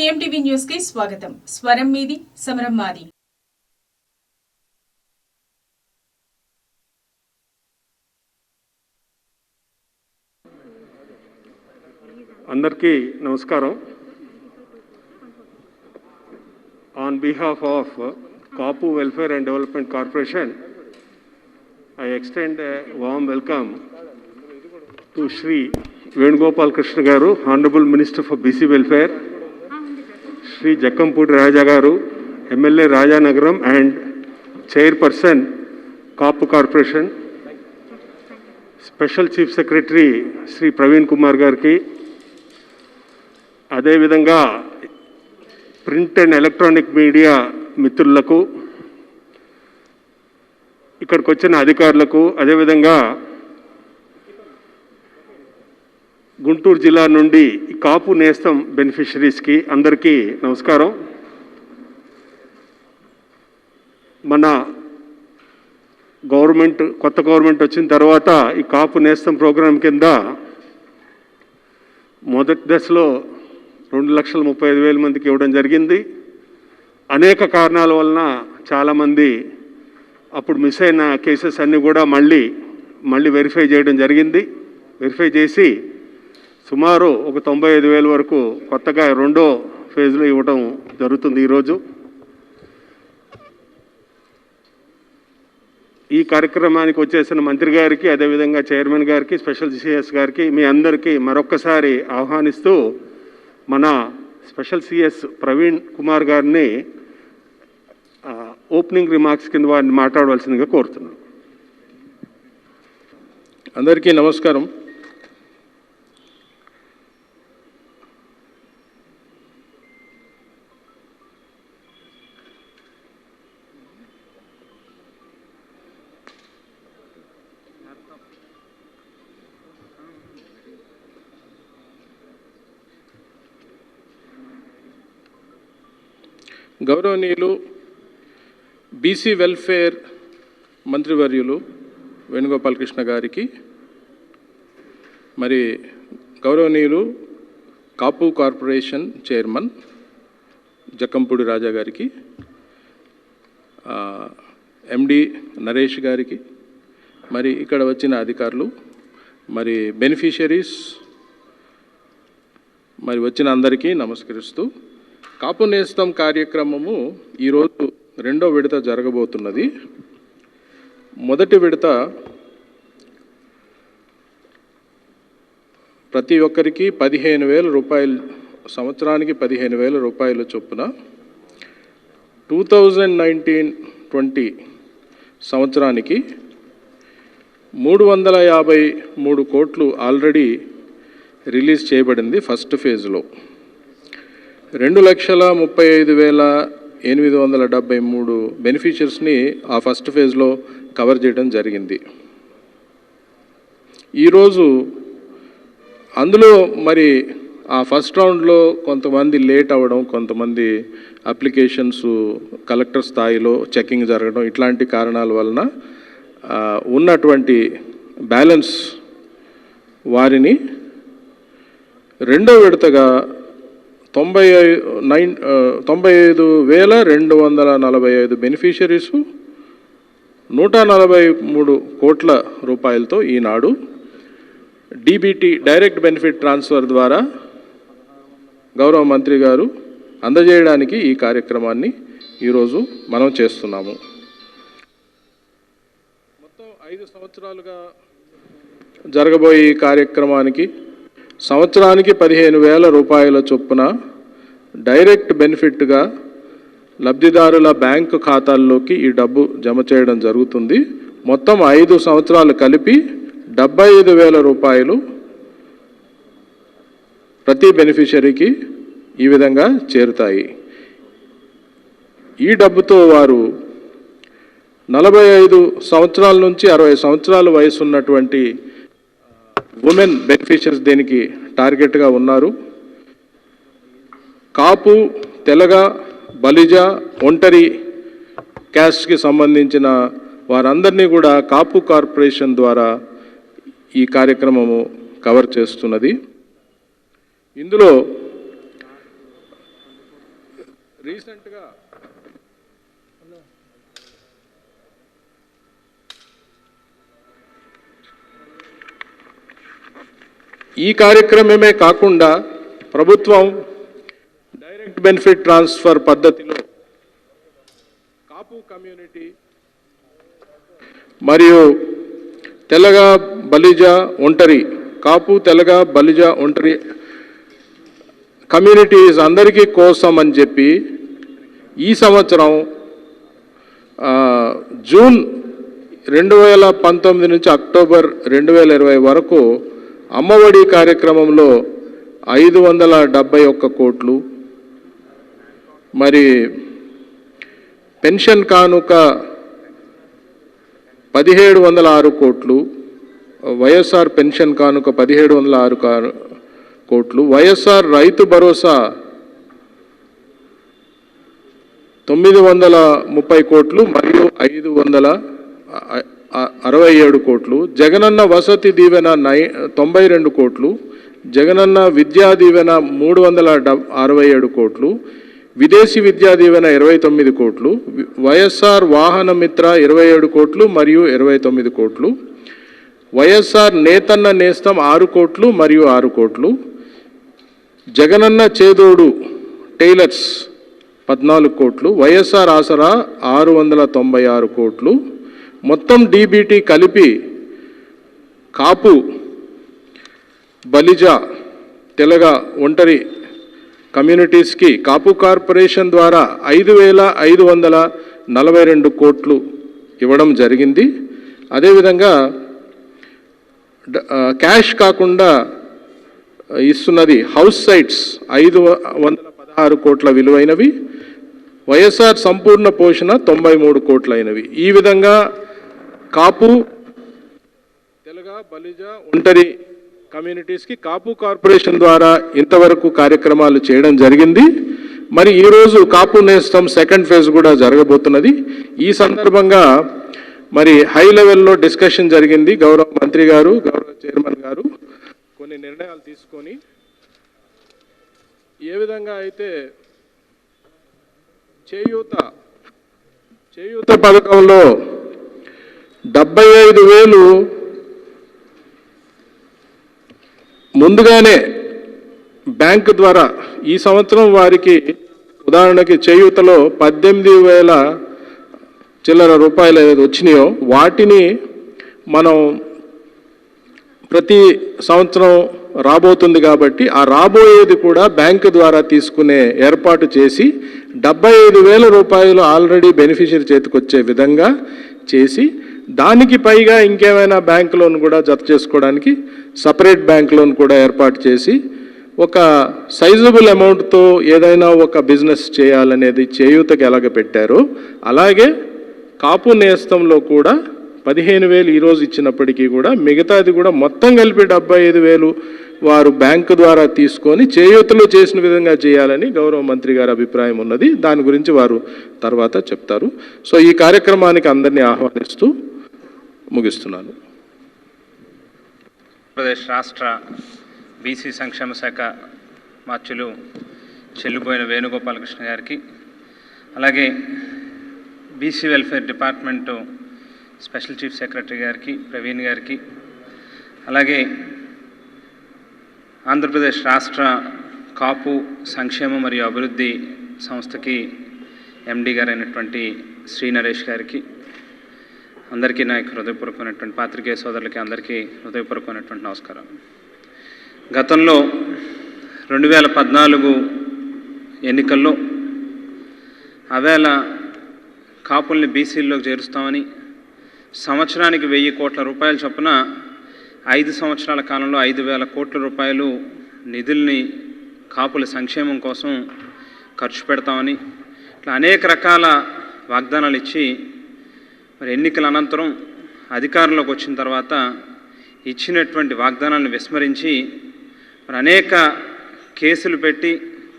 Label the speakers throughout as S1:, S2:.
S1: सीएमटीवी news की स्वागतम। स्वरम मीदी समरम मादी।
S2: అందరికీ నమస్కారం. On behalf of Kapu Welfare and Development Corporation, I extend a warm welcome to Shri Venugopal Krishna Garu, Honorable Minister for BC Welfare, Shri Jakkampudi Raja Garu, MLA Rajanagaram and Chairperson Kapu Corporation, Special Chief Secretary Shri Praveen Kumar Garki, అదే విధంగా print and electronic media మిత్రులకు, ఇక్కడికి వచ్చిన అధికారులకు, అదేవిధంగా గుంటూరు జిల్లా నుండి ఈ కాపు నేస్తం బెనిఫిషరీస్కి అందరికీ నమస్కారం. మన కొత్త గవర్నమెంట్ వచ్చిన తర్వాత ఈ కాపు నేస్తం ప్రోగ్రాం కింద మొదటి దశలో 2,35,000 మందికి ఇవ్వడం జరిగింది. అనేక కారణాల వలన చాలామంది అప్పుడు మిస్ అయిన కేసెస్ అన్నీ కూడా మళ్ళీ వెరిఫై చేయడం జరిగింది. వెరిఫై చేసి సుమారు ఒక 95,000 వరకు కొత్తగా రెండో ఫేజ్లో ఇవ్వడం జరుగుతుంది. ఈరోజు ఈ కార్యక్రమానికి వచ్చేసిన మంత్రి గారికి, అదేవిధంగా చైర్మన్ గారికి, స్పెషల్ సిఎస్ గారికి మీ అందరికీ మరొక్కసారి ఆహ్వానిస్తూ మన స్పెషల్ సిఎస్ ప్రవీణ్ కుమార్ గారిని ఓపెనింగ్ రిమార్క్స్ కింద వారిని మాట్లాడవలసిందిగా కోరుతున్నాను.
S3: అందరికీ నమస్కారం. గౌరవనీయులు బీసీ వెల్ఫేర్ మంత్రివర్యులు వేణుగోపాల్ కృష్ణ గారికి, మరి గౌరవనీయులు కాపు కార్పొరేషన్ చైర్మన్ జక్కంపూడి రాజా గారికి, ఎండి నరేష్ గారికి, మరి ఇక్కడ వచ్చిన అధికారులు, మరి బెనిఫిషరీస్, మరి వచ్చిన అందరికీ నమస్కరిస్తూ, కాపు నేస్తం కార్యక్రమము ఈరోజు రెండో విడత జరగబోతున్నది. మొదటి విడత ప్రతి ఒక్కరికి 15,000 రూపాయలు, సంవత్సరానికి 15,000 రూపాయల చొప్పున 2019-20 సంవత్సరానికి 353 కోట్లు ఆల్రెడీ రిలీజ్ చేయబడింది. ఫస్ట్ ఫేజ్లో 2,35,873 బెనిఫిషియర్స్ని ఆ ఫస్ట్ ఫేజ్లో కవర్ చేయడం జరిగింది. ఈరోజు అందులో మరి ఆ ఫస్ట్ రౌండ్లో కొంతమంది లేట్ అవ్వడం, కొంతమంది అప్లికేషన్స్ కలెక్టర్ స్థాయిలో చెకింగ్ జరగడం, ఇట్లాంటి కారణాల వలన ఉన్నటువంటి బ్యాలెన్స్ వారిని రెండో విడతగా 95,245 బెనిఫిషరీసు 143 కోట్ల రూపాయలతో ఈనాడు డీబీటీ డైరెక్ట్ బెనిఫిట్ ట్రాన్స్ఫర్ ద్వారా గౌరవ మంత్రి గారు అందజేయడానికి ఈ కార్యక్రమాన్ని ఈరోజు మనం చేస్తున్నాము. మొత్తం 5 సంవత్సరాలుగా జరగబోయే ఈ కార్యక్రమానికి సంవత్సరానికి 15,000 రూపాయల చొప్పున డైరెక్ట్ బెనిఫిట్గా లబ్ధిదారుల బ్యాంకు ఖాతాల్లోకి ఈ డబ్బు జమ చేయడం జరుగుతుంది. మొత్తం 5 సంవత్సరాలు కలిపి 75,000 రూపాయలు ప్రతి బెనిఫిషరీకి ఈ విధంగా చేరుతాయి. ఈ డబ్బుతో వారు 45 సంవత్సరాల నుంచి 60 సంవత్సరాల వయసు ఉన్నటువంటి ఉమెన్ బెనిఫిషరీస్ దీనికి టార్గెట్గా ఉన్నారు. కాపు, తెలగ, బలిజ, ఒంటరి క్యాస్ట్కి సంబంధించిన వారందరినీ కూడా కాపు కార్పొరేషన్ ద్వారా ఈ కార్యక్రమము కవర్ చేస్తున్నది. ఇందులో రీసెంట్గా ఈ కార్యక్రమమే కాకుండా ప్రభుత్వం డైరెక్ట్ బెనిఫిట్ ట్రాన్స్ఫర్ పద్ధతిలో కాపు కమ్యూనిటీ మరియు తెలగ బలిజ ఒంటరి కాపు తెలగ బలిజ ఒంటరి కమ్యూనిటీస్ అందరికీ కోసం అని చెప్పి ఈ సంవత్సరం జూన్ 2019 నుంచి అక్టోబర్ 2020 వరకు అమ్మఒడి కార్యక్రమంలో 571 కోట్లు, మరి పెన్షన్ కానుక 1706 కోట్లు, వైఎస్ఆర్ పెన్షన్ కానుక 1706 కోట్లు, వైఎస్ఆర్ రైతు భరోసా 930 కోట్లు మరియు 567 కోట్లు, జగనన్న వసతి దీవెన 92 కోట్లు, జగనన్న విద్యా దీవెన 367 కోట్లు, విదేశీ విద్యా దీవెన 29 కోట్లు, వైఎస్ఆర్ వాహన మిత్ర 27 కోట్లు మరియు 29 కోట్లు, వైఎస్ఆర్ నేతన్న నేస్తం 6 కోట్లు మరియు 6 కోట్లు, జగనన్న చేదోడు టైలర్స్ 14 కోట్లు, వైఎస్ఆర్ ఆసరా 696 కోట్లు, మొత్తం డీబీటీ కలిపి కాపు బలిజ తెలగ ఒంటరి కమ్యూనిటీస్కి కాపు కార్పొరేషన్ ద్వారా 5542 కోట్లు ఇవ్వడం జరిగింది. అదేవిధంగా క్యాష్ కాకుండా ఇస్తున్నది హౌస్ సైట్స్ 516 కోట్ల విలువైనవి, వైఎస్ఆర్ సంపూర్ణ పోషణ 93 కోట్లైనవి. ఈ విధంగా కాపు తెలగ బలిజ ఒంటరి కమ్యూనిటీస్కి కాపు కార్పొరేషన్ ద్వారా ఇంతవరకు కార్యక్రమాలు చేయడం జరిగింది. మరి ఈరోజు కాపు నేస్తం సెకండ్ ఫేజ్ కూడా జరగబోతున్నది. ఈ సందర్భంగా మరి హై లెవెల్లో డిస్కషన్ జరిగింది. గౌరవ మంత్రి గారు, గౌరవ చైర్మన్ గారు కొన్ని నిర్ణయాలు తీసుకొని ఏ విధంగా అయితే చేయూత పథకంలో 75,000 ముందుగానే బ్యాంకు ద్వారా ఈ సంవత్సరం వారికి ఉదాహరణకి చేయూతలో 18,000 చిల్లర రూపాయలు ఏదైతే వచ్చినాయో వాటిని మనం ప్రతి సంవత్సరం రాబోతుంది కాబట్టి ఆ రాబోయేది కూడా బ్యాంకు ద్వారా తీసుకునే ఏర్పాటు చేసి 75,000 రూపాయలు ఆల్రెడీ బెనిఫిషియరీ చేతికి వచ్చే విధంగా చేసి దానికి పైగా ఇంకేమైనా బ్యాంక్ లోన్ కూడా జత చేసుకోవడానికి సపరేట్ బ్యాంక్ లోన్ కూడా ఏర్పాటు చేసి ఒక సైజబుల్ అమౌంట్తో ఏదైనా ఒక బిజినెస్ చేయాలనేది చేయూతకి ఎలాగ పెట్టారో అలాగే కాపు నేస్తంలో కూడా 15,000 ఈరోజు ఇచ్చినప్పటికీ కూడా మిగతాది కూడా మొత్తం కలిపి 75,000 వారు బ్యాంకు ద్వారా తీసుకొని చేయూతలో చేసిన విధంగా చేయాలని గౌరవ మంత్రి గారి అభిప్రాయం ఉన్నది. దాని గురించి వారు తర్వాత చెప్తారు. సో ఈ కార్యక్రమానికి అందరినీ ఆహ్వానిస్తూ ముగిస్తున్నాను.
S4: ఆంధ్రప్రదేశ్ రాష్ట్ర బీసీ సంక్షేమ శాఖ మార్చులు చెల్లిపోయిన వేణుగోపాలకృష్ణ గారికి, అలాగే BC welfare department special chief secretary గారికి, ప్రవీణ్ గారికి, అలాగే ఆంధ్రప్రదేశ్ రాష్ట్ర కాపు సంక్షేమ మరియు అభివృద్ధి సంస్థకి ఎండి గారైనటువంటి శ్రీ నరేష్ గారికి, అందరికీ నా హృదయపూర్వకమైనటువంటి పాత్రికేయ సోదరులకి అందరికీ హృదయపూర్వకమైనటువంటి నమస్కారం. గతంలో 2014 ఎన్నికల్లో అవేళ కాపుల్ని బీసీల్లోకి చేరుస్తామని సంవత్సరానికి 1,000 కోట్ల రూపాయల చొప్పున 5 సంవత్సరాల కాలంలో 5,000 కోట్ల రూపాయలు నిధుల్ని కాపుల సంక్షేమం కోసం ఖర్చు పెడతామని ఇట్లా అనేక రకాల వాగ్దానాలు ఇచ్చి మరి ఎన్నికల అనంతరం అధికారంలోకి వచ్చిన తర్వాత ఇచ్చినటువంటి వాగ్దానాలను విస్మరించి మరి అనేక కేసులు పెట్టి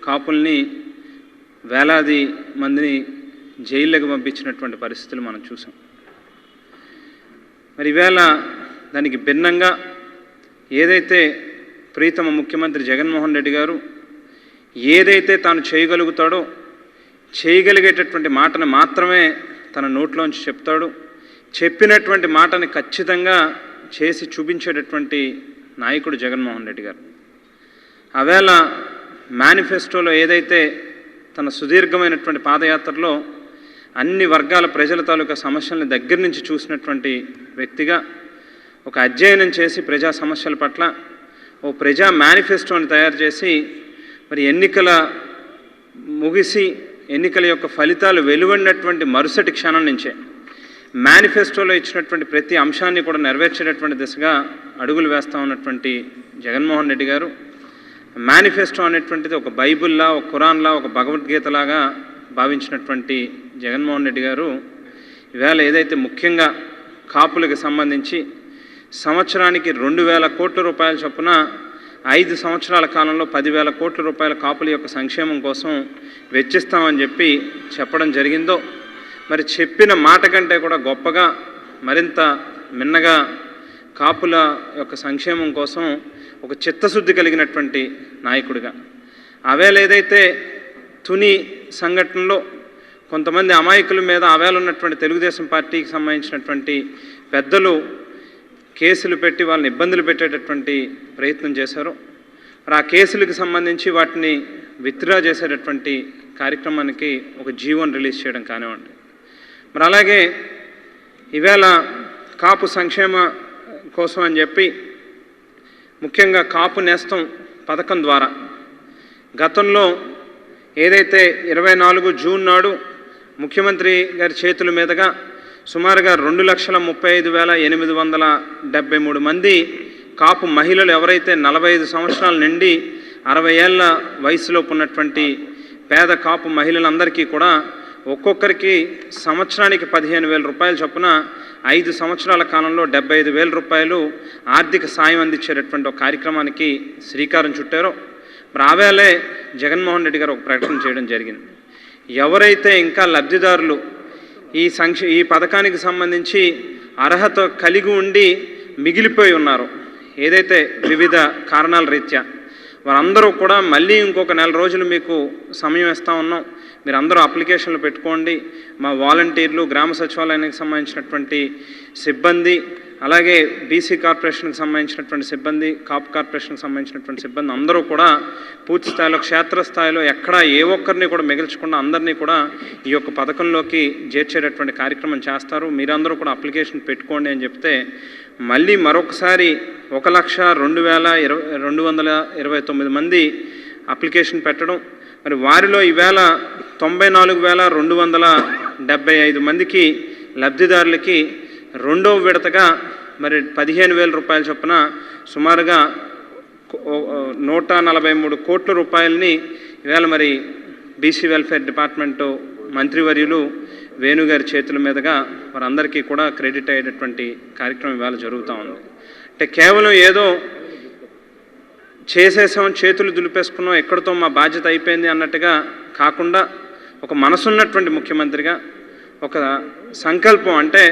S4: కాపుల్ని వేలాది మందిని జైళ్ళకి పంపించినటువంటి పరిస్థితులు మనం చూసాం. మరి ఈవేళ దానికి భిన్నంగా ఏదైతే ప్రీతమ ముఖ్యమంత్రి జగన్మోహన్ రెడ్డి గారు ఏదైతే తాను చేయగలుగుతాడో చేయగలిగేటటువంటి మాటను మాత్రమే తన నోట్లోంచి చెప్తాడు. చెప్పినటువంటి మాటని ఖచ్చితంగా చేసి చూపించేటటువంటి నాయకుడు జగన్మోహన్ రెడ్డి గారు. ఆవేళ మేనిఫెస్టోలో ఏదైతే తన సుదీర్ఘమైనటువంటి పాదయాత్రలో అన్ని వర్గాల ప్రజల తాలూకా సమస్యలను దగ్గర నుంచి చూసినటువంటి వ్యక్తిగా ఒక అధ్యయనం చేసి ప్రజా సమస్యల పట్ల ఓ ప్రజా మేనిఫెస్టోని తయారు చేసి మరి ఎన్నికల ముగిసి ఎన్నికల యొక్క ఫలితాలు వెలువడినటువంటి మరుసటి క్షణం నుంచే మేనిఫెస్టోలో ఇచ్చినటువంటి ప్రతి అంశాన్ని కూడా నెరవేర్చేటటువంటి దిశగా అడుగులు వేస్తూ ఉన్నటువంటి జగన్మోహన్ రెడ్డి గారు మేనిఫెస్టో అనేటువంటిది ఒక బైబిల్లా, ఒక ఖురాన్లా, ఒక భగవద్గీతలాగా భావించినటువంటి జగన్మోహన్ రెడ్డి గారు ఈవేళ ఏదైతే ముఖ్యంగా కాపులకు సంబంధించి సంవత్సరానికి 2,000 కోట్ల రూపాయల చొప్పున 5 సంవత్సరాల కాలంలో 10,000 కోట్ల రూపాయల కాపుల యొక్క సంక్షేమం కోసం వెచ్చిస్తామని చెప్పడం జరిగిందో, మరి చెప్పిన మాట కంటే కూడా గొప్పగా మరింత మిన్నగా కాపుల యొక్క సంక్షేమం కోసం ఒక చిత్తశుద్ధి కలిగినటువంటి నాయకుడిగా ఆవేళ ఏదైతే తుని సంఘటనలో కొంతమంది అమాయకుల మీద ఆవేళ ఉన్నటువంటి తెలుగుదేశం పార్టీకి సంబంధించినటువంటి పెద్దలు కేసులు పెట్టి వాళ్ళని ఇబ్బందులు పెట్టేటటువంటి ప్రయత్నం చేశారు. మరి ఆ కేసులకు సంబంధించి వాటిని విత్డ్రా చేసేటటువంటి కార్యక్రమానికి ఒక జీవోని రిలీజ్ చేయడం కానివ్వండి. మరి అలాగే ఈవేళ కాపు సంక్షేమ కోసం అని చెప్పి ముఖ్యంగా కాపు నేస్తం పథకం ద్వారా గతంలో ఏదైతే 24 జూన్ నాడు ముఖ్యమంత్రి గారి చేతుల మీదుగా సుమారుగా 2,35,873 మంది కాపు మహిళలు ఎవరైతే 45 సంవత్సరాల నుండి 60 ఏళ్ల వయసులోపు ఉన్నటువంటి పేద కాపు మహిళలందరికీ కూడా ఒక్కొక్కరికి సంవత్సరానికి 15,000 రూపాయల చొప్పున 5 సంవత్సరాల కాలంలో 75,000 రూపాయలు ఆర్థిక సాయం అందించేటటువంటి ఒక కార్యక్రమానికి శ్రీకారం చుట్టారో మరి ఆవేళే జగన్మోహన్ రెడ్డి గారు ఒక ప్రకటన చేయడం జరిగింది. ఎవరైతే ఇంకా లబ్ధిదారులు ఈ పథకానికి సంబంధించి అర్హత కలిగి ఉండి మిగిలిపోయి ఉన్నారో, ఏదైతే వివిధ కారణాల రీత్యా వారందరూ కూడా మళ్ళీ ఇంకొక 4 రోజులు మీకు సమయం ఇస్తూ ఉన్నాం, మీరు అందరూ అప్లికేషన్లు పెట్టుకోండి. మా వాలంటీర్లు, గ్రామ సచివాలయానికి సంబంధించినటువంటి సిబ్బంది, అలాగే బీసీ కార్పొరేషన్కి సంబంధించినటువంటి సిబ్బంది, కాపు కార్పొరేషన్కి సంబంధించినటువంటి సిబ్బంది అందరూ కూడా పూర్తి స్థాయిలో క్షేత్రస్థాయిలో ఎక్కడా ఏ ఒక్కరిని కూడా మిగిల్చకుండా అందరినీ కూడా ఈ యొక్క పథకంలోకి చేర్చేటటువంటి కార్యక్రమం చేస్తారు. మీరందరూ కూడా అప్లికేషన్ పెట్టుకోండి అని చెప్తే మళ్ళీ మరొకసారి 1,02,229 మంది అప్లికేషన్ పెట్టడం, మరి వారిలో ఈవేళ 94,275 మందికి లబ్ధిదారులకి రెండవ విడతగా మరి 15,000 రూపాయల చొప్పున సుమారుగా 143 కోట్ల రూపాయలని ఈవేళ మరి బీసీ వెల్ఫేర్ డిపార్ట్మెంటు మంత్రివర్యులు వేణుగారి చేతుల మీదుగా వారందరికీ కూడా క్రెడిట్ అయ్యేటటువంటి కార్యక్రమం ఇవాళ జరుగుతూ ఉంది. అంటే కేవలం ఏదో చేసేసాం, చేతులు దులిపేసుకున్నాం, ఎక్కడితో మా బాధ్యత అయిపోయింది అన్నట్టుగా కాకుండా ఒక మనసున్నటువంటి ముఖ్యమంత్రిగా ఒక సంకల్పం, అంటే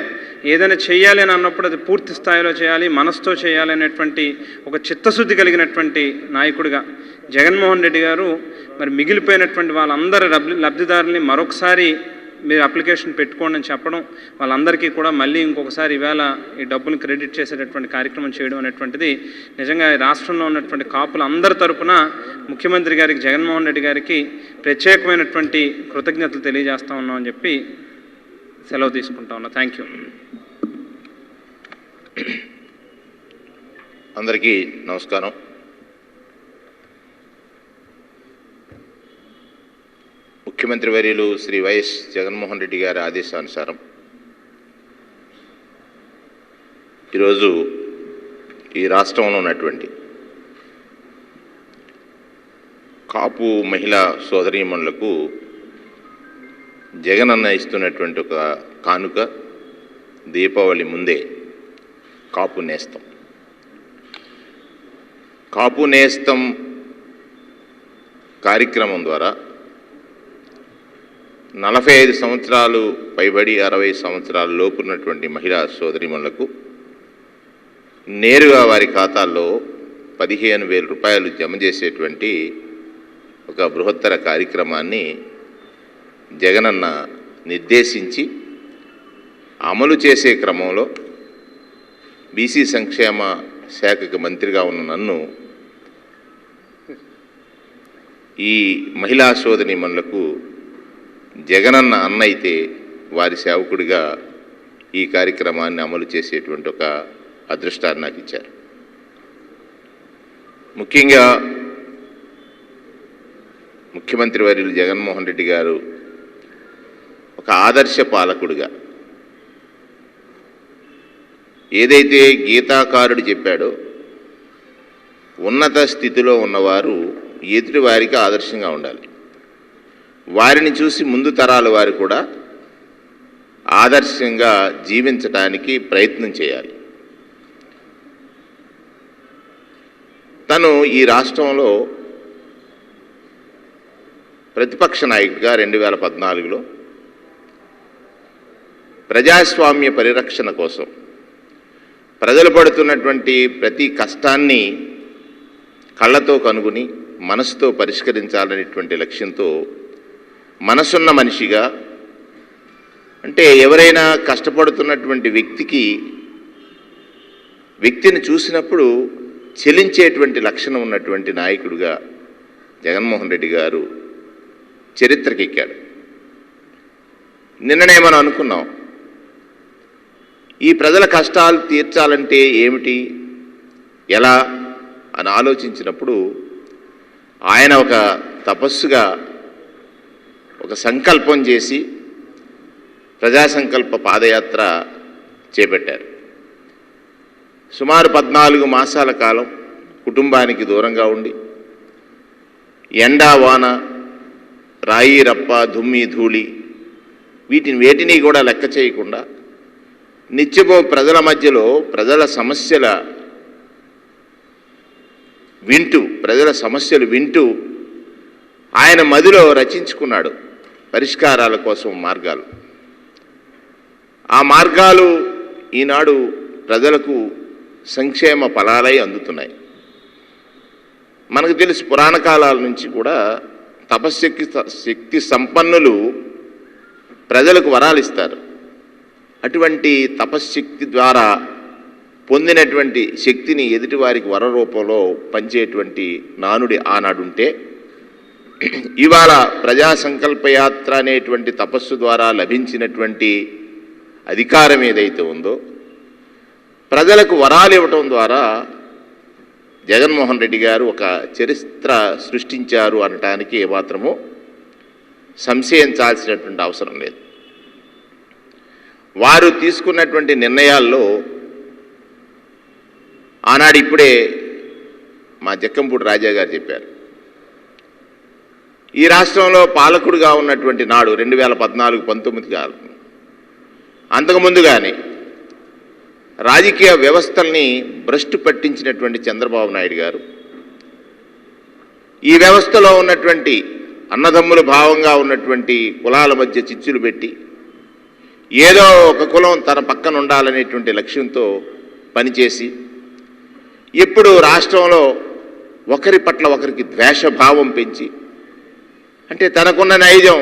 S4: ఏదైనా చేయాలి అని అన్నప్పుడు అది పూర్తి స్థాయిలో చేయాలి, మనసుతో చేయాలి అనేటువంటి ఒక చిత్తశుద్ధి కలిగినటువంటి నాయకుడిగా జగన్మోహన్ రెడ్డి గారు మరి మిగిలిపోయినటువంటి వాళ్ళందరి లబ్ధిదారుల్ని మరొకసారి మీరు అప్లికేషన్ పెట్టుకోండి అని చెప్పడం, వాళ్ళందరికీ కూడా మళ్ళీ ఇంకొకసారి ఈవేళ ఈ డబ్బులు క్రెడిట్ చేసేటటువంటి కార్యక్రమం చేయడం అనేటువంటిది నిజంగా రాష్ట్రంలో ఉన్నటువంటి కాపులు అందరి తరపున ముఖ్యమంత్రి గారికి, జగన్మోహన్ రెడ్డి గారికి ప్రత్యేకమైనటువంటి కృతజ్ఞతలు తెలియజేస్తా ఉన్నామని చెప్పి సెలవు తీసుకుంటా ఉన్నా. Thank you.
S5: అందరికీ నమస్కారం. ముఖ్యమంత్రి వర్యులు శ్రీ వైఎస్ జగన్మోహన్ రెడ్డి గారి ఆదేశానుసారం ఈరోజు ఈ రాష్ట్రంలో ఉన్నటువంటి కాపు మహిళా సోదరీమణులకు జగనన్న ఇస్తున్నటువంటి ఒక కానుక దీపావళి ముందే కాపు నేస్తం. కాపు నేస్తం కార్యక్రమం ద్వారా 45 సంవత్సరాలు పైబడి 60 సంవత్సరాల లోపు ఉన్నటువంటి మహిళా సోదరిమణులకు నేరుగా వారి ఖాతాల్లో 15,000 రూపాయలు జమ చేసేటువంటి ఒక బృహత్తర కార్యక్రమాన్ని జగనన్న నిర్దేశించి అమలు చేసే క్రమంలో బీసీ సంక్షేమ శాఖకి మంత్రిగా ఉన్న నన్ను ఈ మహిళా సోదరీమణులకు జగనన్న అన్న అయితే వారి సేవకుడిగా ఈ కార్యక్రమాన్ని అమలు చేసేటువంటి ఒక అదృష్టాన్ని నాకు ఇచ్చారు. ముఖ్యంగా ముఖ్యమంత్రి వర్యులు జగన్మోహన్ రెడ్డి గారు ఒక ఆదర్శ పాలకుడిగా ఏదైతే గీతాకారుడు చెప్పాడో ఉన్నత స్థితిలో ఉన్నవారు ఎదుటి వారికి ఆదర్శంగా ఉండాలి. వారిని చూసి ముందు తరాల వారు కూడా ఆదర్శంగా జీవించడానికి ప్రయత్నం చేయాలి. తను ఈ రాష్ట్రంలో ప్రతిపక్ష నాయకుడిగా 2014లో ప్రజాస్వామ్య పరిరక్షణ కోసం ప్రజలు పడుతున్నటువంటి ప్రతి కష్టాన్ని కళ్ళతో కనుగొని మనసుతో పరిష్కరించాలనేటువంటి లక్ష్యంతో మనసున్న మనిషిగా, అంటే ఎవరైనా కష్టపడుతున్నటువంటి వ్యక్తిని చూసినప్పుడు చెలించేటువంటి లక్షణం ఉన్నటువంటి నాయకుడిగా జగన్మోహన్ రెడ్డి గారు చరిత్రకెక్కాడు. నిన్ననే మనం అనుకున్నాం, ఈ ప్రజల కష్టాలు తీర్చాలంటే ఏమిటి, ఎలా అని ఆలోచించినప్పుడు ఆయన ఒక తపస్సుగా ఒక సంకల్పం చేసి ప్రజా సంకల్ప పాదయాత్ర చేపట్టారు. సుమారు 14 మాసాల కాలం కుటుంబానికి దూరంగా ఉండి ఎండా వాన, రాయి రప్ప, దుమ్మి ధూళి వేటిని కూడా లెక్క చేయకుండా నిత్యమో ప్రజల మధ్యలో ప్రజల సమస్యలు వింటూ ఆయన మదిలో రచించుకున్నాడు పరిష్కారాల కోసం మార్గాలు. ఆ మార్గాలు ఈనాడు ప్రజలకు సంక్షేమ ఫలాలై అందుతున్నాయి. మనకు తెలుసు, పురాణ కాలాల నుంచి కూడా శక్తి సంపన్నులు ప్రజలకు వరాలు ఇస్తారు. అటువంటి తపశ్శక్తి ద్వారా పొందినటువంటి శక్తిని ఎదుటివారికి వర రూపంలో పంచేటువంటి నానుడి ఆనాడుంటే, ఇవాళ ప్రజా సంకల్పయాత్ర అనేటువంటి తపస్సు ద్వారా లభించినటువంటి అధికారం ఏదైతే ఉందో, ప్రజలకు వరాలు ఇవ్వటం ద్వారా జగన్మోహన్ రెడ్డి గారు ఒక చరిత్ర సృష్టించారు అనటానికి ఏమాత్రమూ సంశయించాల్సినటువంటి అవసరం లేదు. వారు తీసుకున్నటువంటి నిర్ణయాల్లో ఆనాడు ఇప్పుడే మా జక్కంపూడి రాజా గారు చెప్పారు, ఈ రాష్ట్రంలో పాలకుడుగా ఉన్నటువంటి నాడు 2014-19 కాలం, అంతకుముందు కానీ రాజకీయ వ్యవస్థల్ని భ్రష్టు పట్టించినటువంటి చంద్రబాబు నాయుడు గారు ఈ వ్యవస్థలో ఉన్నటువంటి అన్నదమ్ముల భావంగా ఉన్నటువంటి కులాల మధ్య చిచ్చులు పెట్టి ఏదో ఒక కులం తన పక్కన ఉండాలనేటువంటి లక్ష్యంతో పనిచేసి ఇప్పుడు రాష్ట్రంలో ఒకరి పట్ల ఒకరికి ద్వేషభావం పెంచి, అంటే తనకున్న నైజం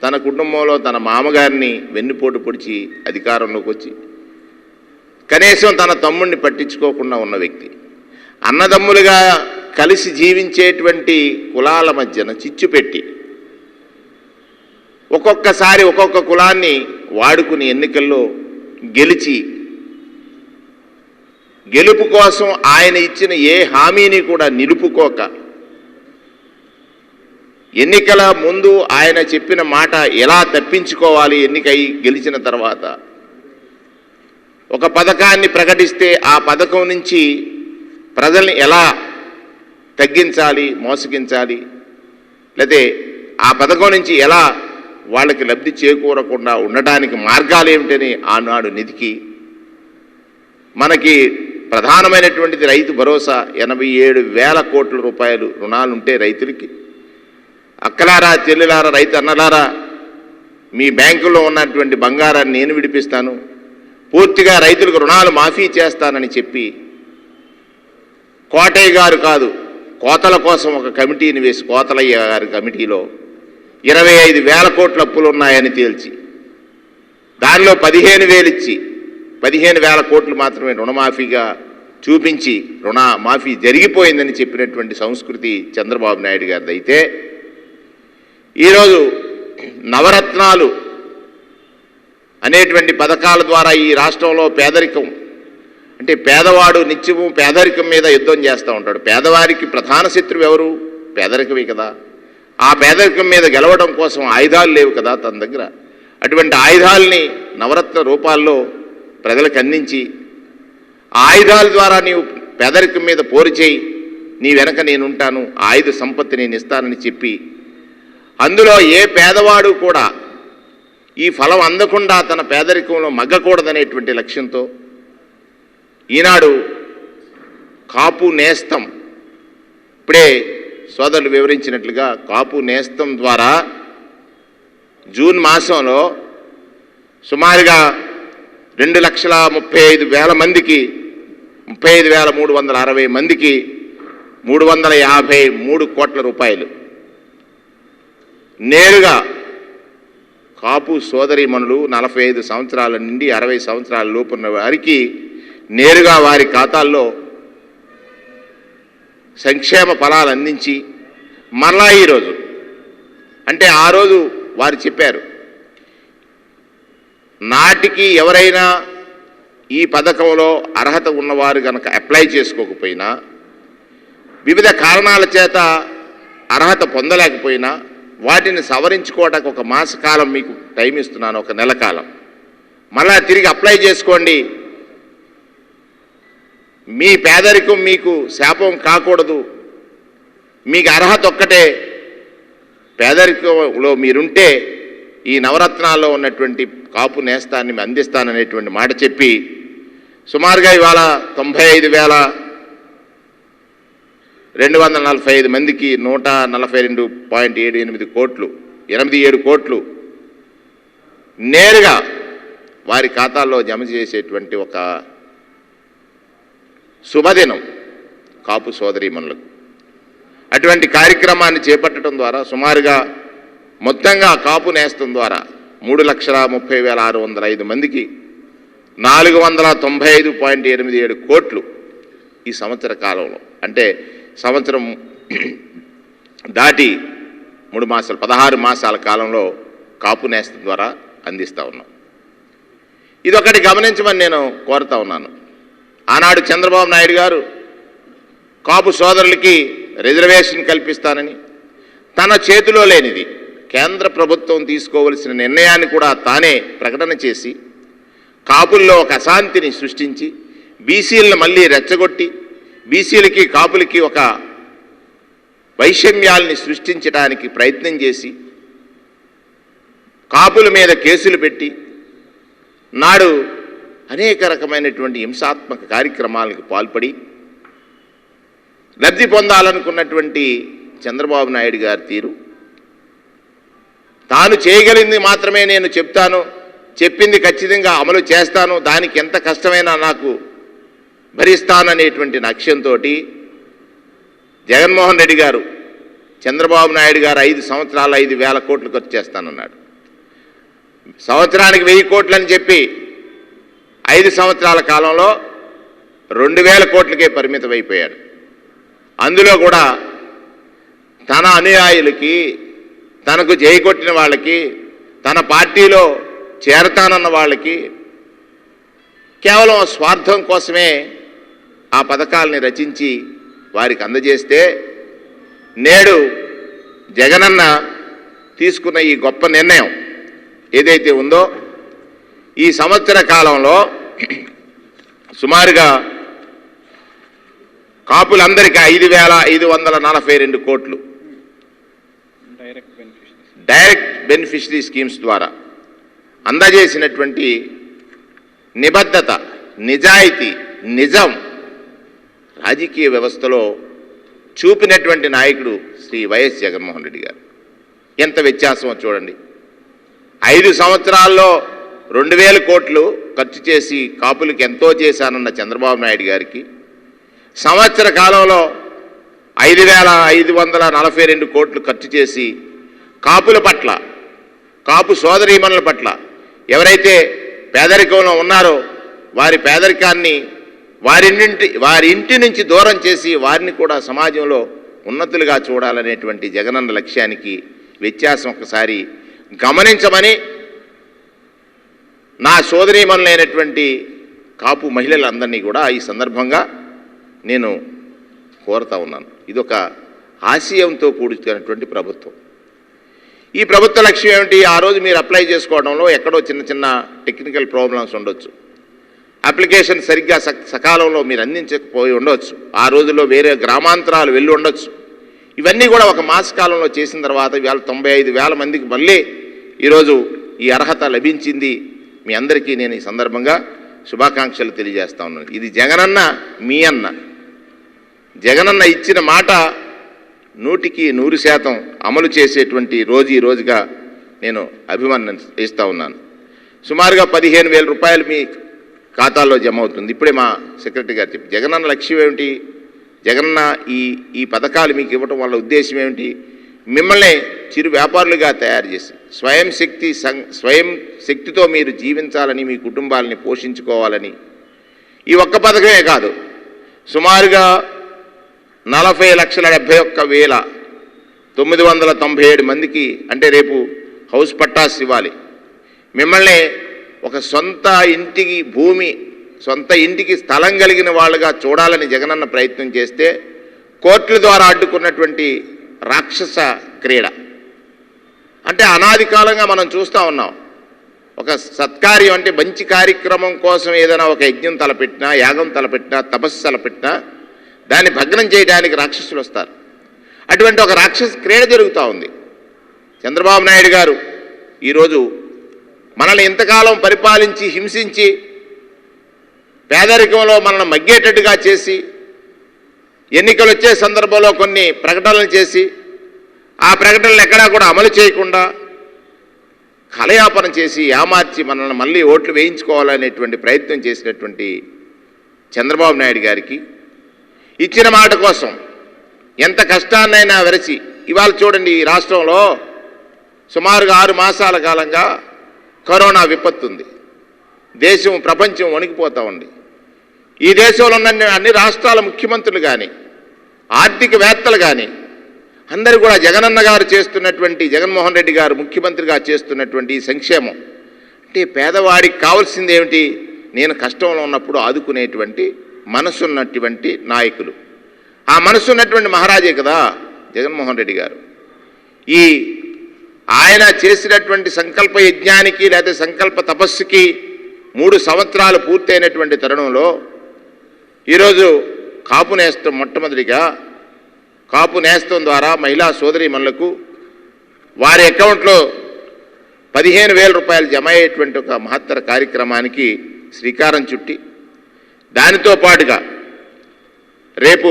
S5: తన కుటుంబంలో తన మామగారిని వెన్నుపోటు పొడిచి అధికారంలోకి వచ్చి కనీసం తన తమ్ముడిని పట్టించుకోకుండా ఉన్న వ్యక్తి, అన్నదమ్ములుగా కలిసి జీవించేటువంటి కులాల మధ్యన చిచ్చు పెట్టి ఒక్కొక్కసారి ఒక్కొక్క కులాన్ని వాడుకుని ఎన్నికల్లో గెలిచి, గెలుపు కోసం ఆయన ఇచ్చిన ఏ హామీని కూడా నిలుపుకోక, ఎన్నికల ముందు ఆయన చెప్పిన మాట ఎలా తప్పించుకోవాలి, ఎన్నికై గెలిచిన తర్వాత ఒక పథకాన్ని ప్రకటిస్తే ఆ పథకం నుంచి ప్రజల్ని ఎలా తగ్గించాలి, మోసగించాలి, లేతే ఆ పథకం నుంచి ఎలా వాళ్ళకి లబ్ధి చేకూరకుండా ఉండటానికి మార్గాలు ఏమిటని ఆనాడు నిధికి మనకి ప్రధానమైనటువంటిది రైతు భరోసా. 87,000 కోట్ల రూపాయలు రుణాలుంటే రైతులకి, అక్కలారా చెల్లెలారా రైతు అన్నలారా, మీ బ్యాంకులో ఉన్నటువంటి బంగారాన్ని నేను విడిపిస్తాను, పూర్తిగా రైతులకు రుణాలు మాఫీ చేస్తానని చెప్పి కోటయ్య గారు కాదు, కోతల కోసం ఒక కమిటీని వేసి, కోతలయ్య గారి కమిటీలో 25,000 కోట్ల అప్పులు ఉన్నాయని తేల్చి దానిలో 15,000 ఇచ్చి 15,000 కోట్లు మాత్రమే రుణమాఫీగా చూపించి రుణమాఫీ జరిగిపోయిందని చెప్పినటువంటి సంస్కృతి చంద్రబాబు నాయుడు గారిది. అయితే ఈరోజు నవరత్నాలు అనేటువంటి పథకాల ద్వారా ఈ రాష్ట్రంలో పేదరికం అంటే పేదవాడు నిత్యము పేదరికం మీద యుద్ధం చేస్తూ ఉంటాడు. పేదవారికి ప్రధాన శత్రువు ఎవరు? పేదరికమే కదా. ఆ పేదరికం మీద గెలవడం కోసం ఆయుధాలు లేవు కదా తన దగ్గర. అటువంటి ఆయుధాలని నవరత్న రూపాల్లో ప్రజలకు అందించి ఆయుధాల ద్వారా నీవు పేదరికం మీద పోరు చేయి, నీ వెనక నేనుంటాను, ఆయుధ సంపత్తి నేను ఇస్తానని చెప్పి అందులో ఏ పేదవాడు కూడా ఈ ఫలం అందకుండా తన పేదరికంలో మగ్గకూడదనేటువంటి లక్ష్యంతో ఈనాడు కాపు నేస్తం, ఇప్పుడే సోదరులు వివరించినట్లుగా కాపు నేస్తం ద్వారా జూన్ మాసంలో సుమారుగా 2,35,000 మందికి 35,360 మందికి 353 కోట్ల రూపాయలు నేరుగా కాపు సోదరీమణులు 45 సంవత్సరాల నుండి 60 సంవత్సరాల లోపున్న వారికి నేరుగా వారి ఖాతాల్లో సంక్షేమ ఫలాలు అందించి మరలా ఈరోజు అంటే ఆ రోజు వారు చెప్పారు, నాటికి ఎవరైనా ఈ పథకంలో అర్హత ఉన్నవారు కనుక అప్లై చేసుకోకపోయినా వివిధ కారణాల చేత అర్హత పొందలేకపోయినా వాటిని సవరించుకోవడానికి 1 మాస కాలం మీకు టైం ఇస్తున్నాను, 1 నెల కాలం. మళ్ళా తిరిగి అప్లై చేసుకోండి, మీ పేదరికం మీకు శాపం కాకూడదు, మీకు అర్హత ఒక్కటే, పేదరికంలో మీరుంటే ఈ నవరత్నాల్లో ఉన్నటువంటి కాపు నేస్తాన్ని అందిస్తాననేటువంటి మాట చెప్పి సుమారుగా ఇవాళ 95,245 మందికి 142.78 కోట్లు 87 కోట్లు నేరుగా వారి ఖాతాల్లో జమ చేసేటువంటి ఒక శుభదినం కాపు సోదరీమణులకు. అటువంటి కార్యక్రమాన్ని చేపట్టడం ద్వారా సుమారుగా మొత్తంగా కాపు నేస్తం ద్వారా 3,30,605 మందికి 495.87 కోట్లు ఈ సంవత్సర కాలంలో అంటే సంవత్సరం దాటి 3 మాసాలు 16 మాసాల కాలంలో కాపు నేస్తం ద్వారా అందిస్తూ ఉన్నాం. ఇదొకటి గమనించమని నేను కోరుతా ఉన్నాను. ఆనాడు చంద్రబాబు నాయుడు గారు కాపు సోదరులకి రిజర్వేషన్ కల్పిస్తానని తన చేతిలో లేనిది కేంద్ర ప్రభుత్వం తీసుకోవలసిన నిర్ణయాన్ని కూడా తానే ప్రకటన చేసి కాపుల్లో ఒక అశాంతిని సృష్టించి బీసీలను మళ్ళీ రెచ్చగొట్టి బీసీలకి కాపులకి ఒక వైషమ్యాల్ని సృష్టించడానికి ప్రయత్నం చేసి కాపుల మీద కేసులు పెట్టి నాడు అనేక రకమైనటువంటి హింసాత్మక కార్యక్రమాలకు పాల్పడి లబ్ధి పొందాలనుకున్నటువంటి చంద్రబాబు నాయుడు గారి తీరు, తాను చేయగలిగింది మాత్రమే నేను చెప్తాను, చెప్పింది ఖచ్చితంగా అమలు చేస్తాను, దానికి ఎంత కష్టమైనా నాకు భరిస్తాననేటువంటి లక్ష్యంతో జగన్మోహన్ రెడ్డి గారు చంద్రబాబు నాయుడు గారు 5 సంవత్సరాలు 5,000 కోట్లు ఖర్చు చేస్తానన్నాడు. సంవత్సరానికి 1,000 కోట్లని చెప్పి 5 సంవత్సరాల కాలంలో 2,000 కోట్లకే పరిమితమైపోయాడు. అందులో కూడా తన అనుయాయులకి, తనకు జైకొట్టిన వాళ్ళకి, తన పార్టీలో చేరతానన్న వాళ్ళకి కేవలం స్వార్థం కోసమే ఆ పథకాలని రచించి వారికి అందజేస్తే నేడు జగనన్న తీసుకున్న ఈ గొప్ప నిర్ణయం ఏదైతే ఉందో ఈ సంవత్సర కాలంలో సుమారుగా కాపులందరికీ 5,542 కోట్లు డైరెక్ట్ బెనిఫిషరీ స్కీమ్స్ ద్వారా అందజేసినటువంటి నిబద్ధత, నిజాయితీ, నిజం రాజకీయ వ్యవస్థలో చూపినటువంటి నాయకుడు శ్రీ వైఎస్ జగన్మోహన్ రెడ్డి గారు. ఎంత వ్యత్యాసమో చూడండి. 5 సంవత్సరాల్లో 2,000 కోట్లు ఖర్చు చేసి కాపులకి ఎంతో చేశానన్న చంద్రబాబు నాయుడు గారికి సంవత్సర కాలంలో 5,542 కోట్లు ఖర్చు చేసి కాపుల పట్ల, కాపు సోదరీమణుల పట్ల ఎవరైతే పేదరికంలో ఉన్నారో వారి పేదరికాన్ని వారి ఇంటి నుంచి దూరం చేసి వారిని కూడా సమాజంలో ఉన్నతులుగా చూడాలనేటువంటి జగనన్న లక్ష్యానికి వ్యత్యాసం ఒకసారి గమనించమని నా సోదరీమణులైనటువంటి కాపు మహిళలందరినీ కూడా ఈ సందర్భంగా నేను కోరుతా ఉన్నాను. ఇదొక ఆశయంతో కూడుకున్నటువంటి ప్రభుత్వం. ఈ ప్రభుత్వ లక్ష్యం ఏమిటి? ఆ రోజు మీరు అప్లై చేసుకోవడంలో ఎక్కడో చిన్న చిన్న టెక్నికల్ ప్రాబ్లమ్స్ ఉండొచ్చు, అప్లికేషన్ సరిగ్గా సకాలంలో మీరు అందించకపోయి ఉండవచ్చు, ఆ రోజుల్లో వేరే గ్రామాంతరాలు వెళ్ళి ఉండొచ్చు. ఇవన్నీ కూడా ఒక మాస కాలంలో చేసిన తర్వాత ఇవాళ 95,000 మందికి మళ్ళీ ఈరోజు ఈ అర్హత లభించింది. మీ అందరికీ నేను ఈ సందర్భంగా శుభాకాంక్షలు తెలియజేస్తా ఉన్నాను. ఇది జగనన్న మీ అన్న. జగనన్న ఇచ్చిన మాట 100% అమలు చేసేటువంటి రోజు ఈ రోజుగా నేను అభివర్ణిస్తూ ఉన్నాను. సుమారుగా 15,000 రూపాయలు మీ ఖాతాల్లో జమ అవుతుంది. ఇప్పుడే మా సెక్రటరీ గారు చెప్పి జగనన్న లక్ష్యం ఏమిటి, జగనన్న ఈ పథకాలు మీకు ఇవ్వటం వల్ల ఉద్దేశం ఏమిటి? మిమ్మల్ని చిరు వ్యాపారులుగా తయారు చేసి స్వయం శక్తితో మీరు జీవించాలని, మీ కుటుంబాలని పోషించుకోవాలని ఈ ఒక్క పథకమే కాదు, సుమారుగా 40,71,997 మందికి అంటే రేపు హౌస్ పట్టాస్ ఇవ్వాలి. మిమ్మల్ని ఒక సొంత ఇంటికి సొంత ఇంటికి స్థలం కలిగిన వాళ్ళుగా చూడాలని జగనన్న ప్రయత్నం చేస్తే కోర్టుల ద్వారా అడ్డుకున్నటువంటి రాక్షస క్రీడ. అంటే అనాది కాలంగా మనం చూస్తూ ఉన్నాం. ఒక సత్కార్యం అంటే మంచి కార్యక్రమం కోసం ఏదైనా ఒక యజ్ఞం తలపెట్టినా, యాగం తలపెట్టినా, తపస్సు తలపెట్టినా దాన్ని భగ్నం చేయడానికి రాక్షసులు వస్తారు. అటువంటి ఒక రాక్షస క్రీడ జరుగుతూ ఉంది. చంద్రబాబు నాయుడు గారు ఈరోజు మనల్ని ఇంతకాలం పరిపాలించి హింసించి పేదరికంలో మనల్ని మగ్గేటట్టుగా చేసి ఎన్నికలు వచ్చే సందర్భంలో కొన్ని ప్రకటనలు చేసి ఆ ప్రకటనలు ఎక్కడా కూడా అమలు చేయకుండా కలయాపన చేసి ఏమార్చి మనల్ని మళ్ళీ ఓట్లు వేయించుకోవాలనేటువంటి ప్రయత్నం చేసినటువంటి చంద్రబాబు నాయుడు గారికి ఇచ్చిన మాట కోసం ఎంత కష్టాన్నైనా వెరచి ఇవాళ చూడండి, ఈ రాష్ట్రంలో సుమారుగా 6 మాసాల కాలంగా కరోనా విపత్తు ఉంది. దేశం ప్రపంచం వణికిపోతూ ఉంది. ఈ దేశంలో ఉన్న అన్ని రాష్ట్రాల ముఖ్యమంత్రులు కానీ, ఆర్థికవేత్తలు కానీ అందరూ కూడా జగనన్న గారు చేస్తున్నటువంటి, జగన్మోహన్ రెడ్డి గారు ముఖ్యమంత్రిగా చేస్తున్నటువంటి సంక్షేమం అంటే పేదవాడికి కావాల్సింది ఏమిటి? నేను కష్టంలో ఉన్నప్పుడు ఆదుకునేటువంటి మనసున్నటువంటి నాయకులు. ఆ మనసున్నటువంటి మహారాజే కదా జగన్మోహన్ రెడ్డి గారు. ఆయన చేసినటువంటి సంకల్ప యజ్ఞానికి లేదా సంకల్ప తపస్సుకి 3 సంవత్సరాలు పూర్తయినటువంటి తరుణంలో ఈరోజు కాపు నేస్తం, మొట్టమొదటిగా కాపు నేస్తం ద్వారా మహిళా సోదరీమణులకు వారి అకౌంట్లో 15,000 రూపాయలు జమ అయ్యేటువంటి ఒక మహత్తర కార్యక్రమానికి శ్రీకారం చుట్టి దానితో పాటుగా రేపు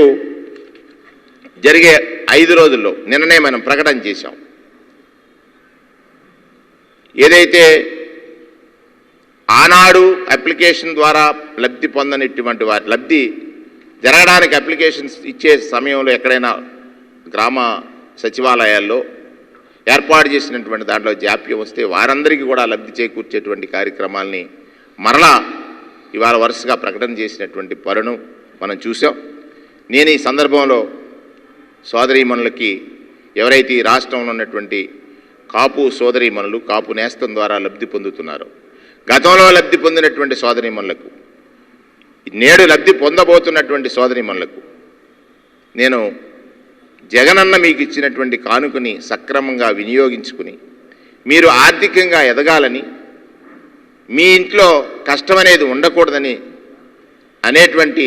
S5: జరిగే 5 రోజుల్లో నిన్ననే మనం ప్రకటన చేశాం. ఏదైతే ఆనాడు అప్లికేషన్ ద్వారా లబ్ధి పొందనిటువంటి వారి లబ్ధి జరగడానికి అప్లికేషన్స్ ఇచ్చే సమయంలో ఎక్కడైనా గ్రామ సచివాలయాల్లో ఏర్పాటు చేసినటువంటి దాంట్లో జాప్యం వస్తే వారందరికీ కూడా లబ్ధి చేకూర్చేటువంటి కార్యక్రమాల్ని మరలా ఇవాళ వరుసగా ప్రకటన చేసినటువంటి పరును మనం చూసాం. నేను ఈ సందర్భంలో సోదరీమణులకి ఎవరైతే ఈ రాష్ట్రంలో ఉన్నటువంటి కాపు సోదరీమణులు కాపు నేస్తం ద్వారా లబ్ధి పొందుతున్నారో, గతంలో లబ్ధి పొందినటువంటి సోదరీమణులకు, నేడు లబ్ధి పొందబోతున్నటువంటి సోదరీమణులకు నేను జగనన్న మీకు ఇచ్చినటువంటి కానుకని సక్రమంగా వినియోగించుకుని మీరు ఆర్థికంగా ఎదగాలని, మీ ఇంట్లో కష్టం అనేది ఉండకూడదని అనేటువంటి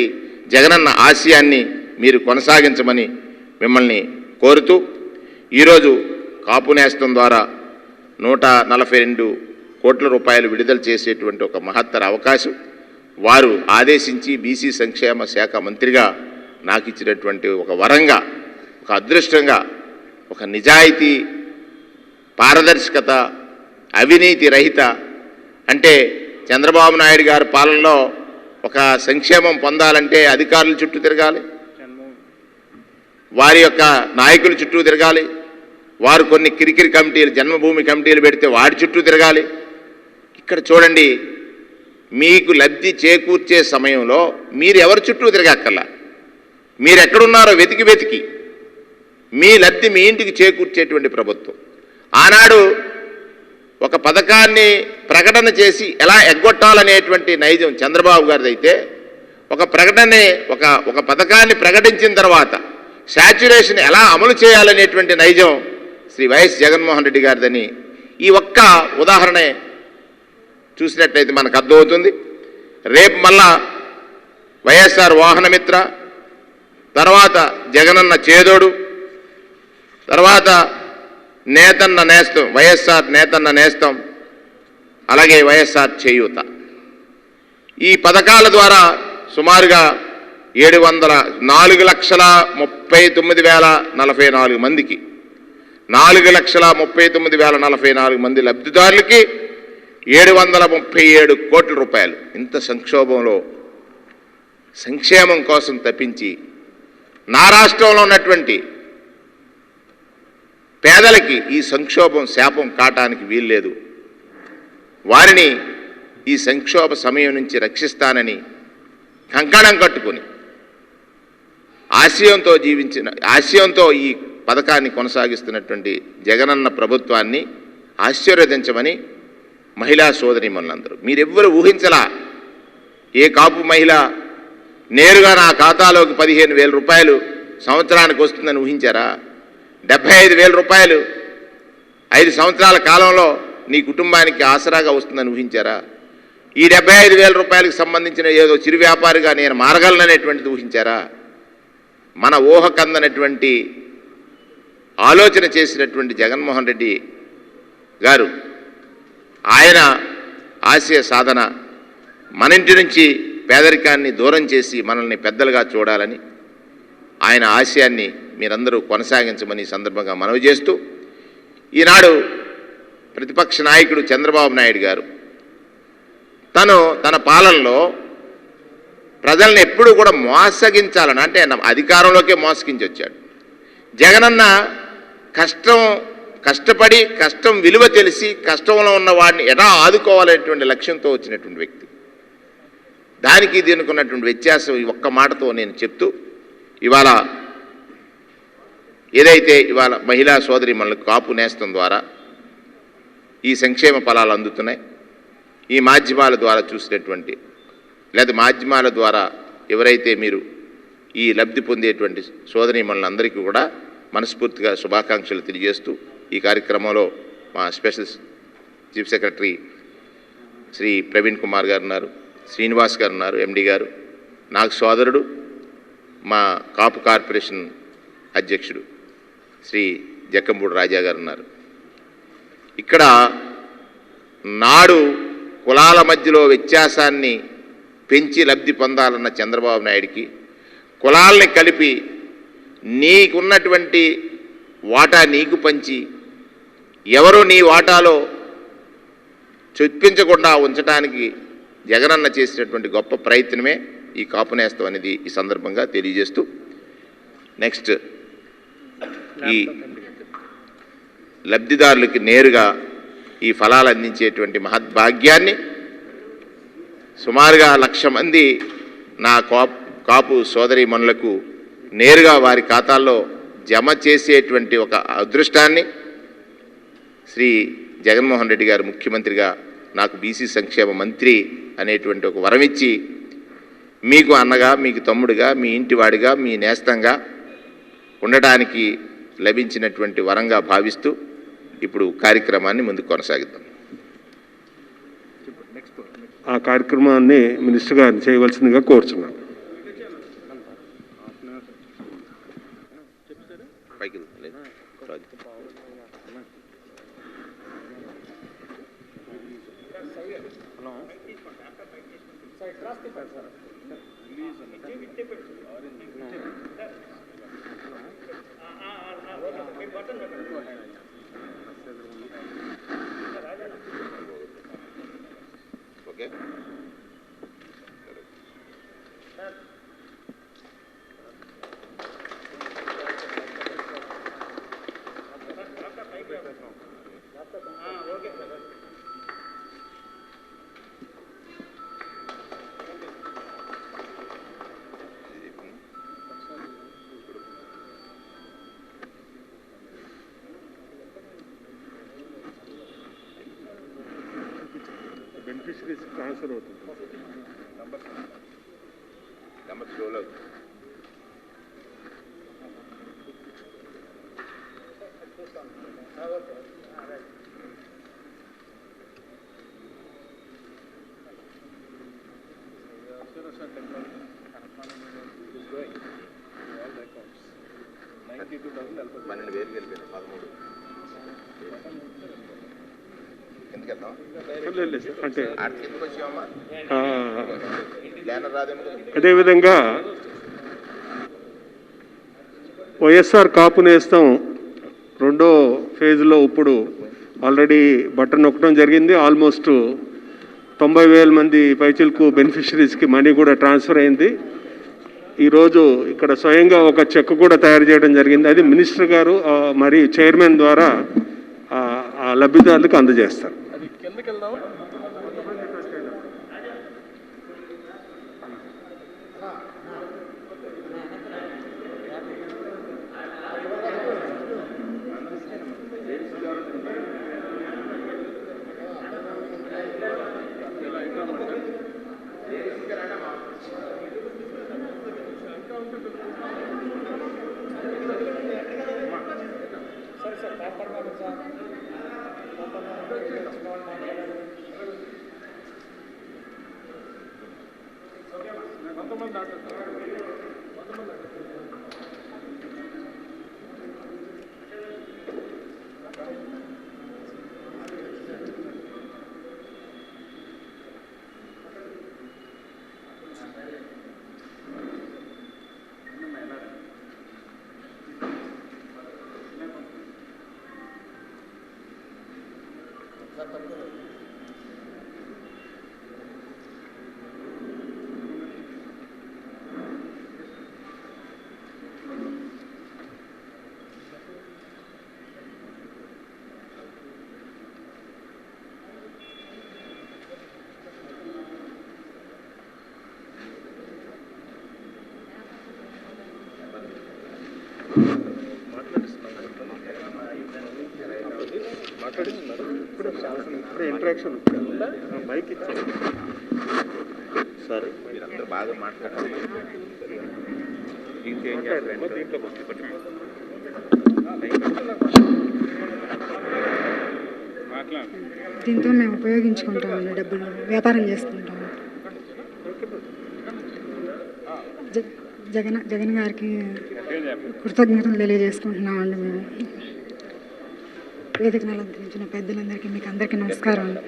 S5: జగనన్న ఆశయాన్ని మీరు కొనసాగించమని మిమ్మల్ని కోరుతూ ఈరోజు కాపు నేస్తం ద్వారా 142 కోట్ల రూపాయలు విడుదల చేసేటువంటి ఒక మహత్తర అవకాశం వారు ఆదేశించి బీసీ సంక్షేమ శాఖ మంత్రిగా నాకు ఇచ్చినటువంటి ఒక వరంగా, ఒక అదృష్టంగా, ఒక నిజాయితీ, పారదర్శకత, అవినీతి రహిత అంటే చంద్రబాబు నాయుడు గారి పాలనలో ఒక సంక్షేమం పొందాలంటే అధికారుల చుట్టూ తిరగాలి, వారి యొక్క నాయకుల చుట్టూ తిరగాలి, వారు కొన్ని కిరికిరి కమిటీలు, జన్మభూమి కమిటీలు పెడితే వాడి చుట్టూ తిరగాలి. ఇక్కడ చూడండి, మీకు లబ్ధి చేకూర్చే సమయంలో మీరు ఎవరి చుట్టూ తిరగక్కర్లా, మీరు ఎక్కడున్నారో వెతికి మీ లబ్ధి మీ ఇంటికి చేకూర్చేటువంటి ప్రభుత్వం. ఆనాడు ఒక పథకాన్ని ప్రకటన చేసి ఎలా ఎగ్గొట్టాలనేటువంటి నైజం చంద్రబాబు గారిది అయితే, ఒక పథకాన్ని ప్రకటించిన తర్వాత శాచ్యురేషన్ ఎలా అమలు చేయాలనేటువంటి నైజం శ్రీ వైఎస్ జగన్మోహన్ రెడ్డి గారిదని ఈ ఒక్క ఉదాహరణే చూసినట్లయితే మనకు అర్థమవుతుంది. రేపు మళ్ళా వైఎస్ఆర్ వాహనమిత్ర, తర్వాత జగనన్న చేదోడు, తర్వాత నేతన్న నేస్తం, వైఎస్ఆర్ నేతన్న నేస్తం, అలాగే వైఎస్ఆర్ చేయూత, ఈ పథకాల ద్వారా సుమారుగా 4,39,044 మందికి 4,39,044 మంది లబ్ధిదారులకి 737 కోట్ల రూపాయలు. ఇంత సంక్షోభంలో సంక్షేమం కోసం తప్పించి నా రాష్ట్రంలో ఉన్నటువంటి పేదలకి ఈ సంక్షోభం శాపం కాటానికి వీల్లేదు. వారిని ఈ సంక్షోభ సమయం నుంచి రక్షిస్తానని కంకణం కట్టుకుని ఆశయంతో ఈ పథకాన్ని కొనసాగిస్తున్నటువంటి జగనన్న ప్రభుత్వాన్ని ఆశీర్వదించమని మహిళా సోదరీమణులందరూ, మీరెవ్వరు ఊహించలా. ఏ కాపు మహిళ నేరుగా నా ఖాతాలోకి 15,000 రూపాయలు సంవత్సరానికి వస్తుందని ఊహించారా? 75,000 రూపాయలు 5 సంవత్సరాల కాలంలో నీ కుటుంబానికి ఆసరాగా వస్తుందని ఊహించారా? ఈ 75,000 రూపాయలకు సంబంధించిన ఏదో చిరు వ్యాపారిగా నేను మారగలననేటువంటిది ఊహించారా? మన ఊహకందనటువంటి ఆలోచన చేసినటువంటి జగన్మోహన్ రెడ్డి గారు, ఆయన ఆశయ సాధన మన ఇంటి నుంచి పేదరికాన్ని దూరం చేసి మనల్ని పెద్దలుగా చూడాలని ఆయన ఆశయాన్ని మీరందరూ కొనసాగించమని సందర్భంగా మనవి చేస్తూ, ఈనాడు ప్రతిపక్ష నాయకుడు చంద్రబాబు నాయుడు గారు తన పాలనలో ప్రజల్ని ఎప్పుడూ కూడా మోసగించాలని, అంటే అధికారంలోకే మోసగించి వచ్చాడు. జగనన్న కష్టపడి కష్టం విలువ తెలిసి కష్టంలో ఉన్న వాడిని ఎలా ఆదుకోవాలనేటువంటి లక్ష్యంతో వచ్చినటువంటి వ్యక్తి. దానికి దీనికి ఉన్నటువంటి వ్యత్యాసం ఈ ఒక్క మాటతో నేను చెప్తూ, ఇవాళ ఏదైతే ఇవాళ మహిళా సోదరీమణులకు కాపు నేస్తం ద్వారా ఈ సంక్షేమ ఫలాలు అందుతున్నాయి, ఈ మాధ్యమాల ద్వారా చూసినటువంటి లేదా మాధ్యమాల ద్వారా ఎవరైతే మీరు ఈ లబ్ధి పొందేటువంటి సోదరీమణులందరికీ కూడా మనస్ఫూర్తిగా శుభాకాంక్షలు తెలియజేస్తూ, ఈ కార్యక్రమంలో మా special chief secretary Shri Praveen Kumar గారు ఉన్నారు, శ్రీనివాస్ గారు ఉన్నారు, ఎండి గారు, నాకు సోదరుడు మా కాపు కార్పొరేషన్ అధ్యక్షుడు శ్రీ జక్కంపూడి రాజా గారు ఉన్నారు. ఇక్కడ నాడు కులాల మధ్యలో వ్యత్యాసాన్ని పెంచి లబ్ధి పొందాలన్న చంద్రబాబు నాయుడికి కులాలని కలిపి నీకున్నటువంటి వాటా నీకు పంచి ఎవరు నీ వాటాలో చొప్పించకుండా ఉంచడానికి జగనన్న చేసినటువంటి గొప్ప ప్రయత్నమే ఈ కాపు నేస్తం అనేది ఈ సందర్భంగా తెలియజేస్తూ, నెక్స్ట్ ఈ లబ్ధిదారులకి నేరుగా ఈ ఫలాలు అందించేటువంటి మహద్భాగ్యాన్ని సుమారుగా 1,00,000 మంది నా కాపు సోదరీమణులకు నేరుగా వారి ఖాతాల్లో జమ చేసేటువంటి ఒక అదృష్టాన్ని శ్రీ జగన్మోహన్ రెడ్డి గారు ముఖ్యమంత్రిగా నాకు బీసీ సంక్షేమ మంత్రి అనేటువంటి ఒక వరమిచ్చి మీకు అన్నగా, మీకు తమ్ముడిగా, మీ ఇంటివాడిగా, మీ నేస్తంగా ఉండడానికి లభించినటువంటి వరంగా భావిస్తూ ఇప్పుడు కార్యక్రమాన్ని ముందుకు కొనసాగిద్దాం.
S2: ఆ కార్యక్రమాన్ని మినిస్టర్ గారిని చేయవలసిందిగా కోరుచున్నాను.
S5: ఓకే,
S2: బెనిఫిషరీస్ ట్రాన్స్ఫర్ అవుతుంది. అంటే అదేవిధంగా వైఎస్ఆర్ కాపు నేస్తం రెండో ఫేజ్లో ఇప్పుడు ఆల్రెడీ బటన్ నొక్కడం జరిగింది. ఆల్మోస్ట్ 90,000 మంది పైచిలకు బెనిఫిషరీస్కి మనీ కూడా ట్రాన్స్ఫర్ అయింది. ఈరోజు ఇక్కడ స్వయంగా ఒక చెక్ కూడా తయారు చేయడం జరిగింది. అది మినిస్టర్ గారు మరి చైర్మన్ ద్వారా ఆ లబ్ధిదారులకు అందజేస్తారు. ఇంట్రాక్షన్ మైక్ ఇచ్చారు సార్, మీరందరూ బాగా మాట్లాడాలి.
S6: దీంతో మేము ఉపయోగించుకుంటామండి, డబ్బులు వ్యాపారం చేసుకుంటాము. జగన్ గారికి కృతజ్ఞతలు తెలియజేసుకుంటున్నామండి. మేము వేదికను అలంకరించిన పెద్దలందరికీ మీకు అందరికీ నమస్కారం అండి.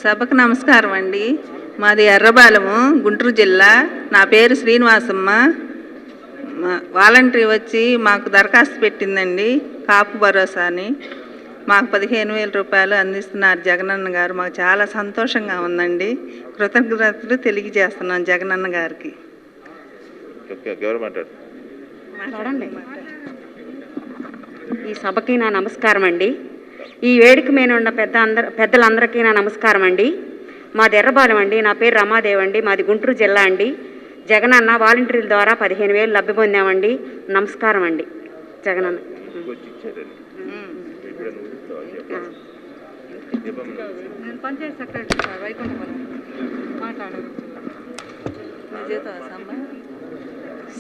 S7: సభకు నమస్కారం అండి. మాది ఎర్రబాలెము, గుంటూరు జిల్లా. నా పేరు శ్రీనివాసమ్మ. వాలంటరీ వచ్చి మాకు దరఖాస్తు పెట్టిందండి, కాపు భరోసా అని. మాకు 15,000 రూపాయలు అందిస్తున్నారు జగనన్న గారు. మాకు చాలా సంతోషంగా ఉందండి. కృతజ్ఞతలు తెలియజేస్తున్నాం జగనన్న గారికి.
S8: ఈ సభకి నా నమస్కారం అండి. ఈ వేదిక మీద ఉన్న పెద్దలందరికీ నా నమస్కారం అండి. మాది ఎర్రబాలెం అండి. నా పేరు రమాదేవి అండి. మాది గుంటూరు జిల్లా అండి. జగనన్న వాలంటీర్ల ద్వారా 15,000 లబ్ధి పొందామండి. నమస్కారం అండి జగనన్న.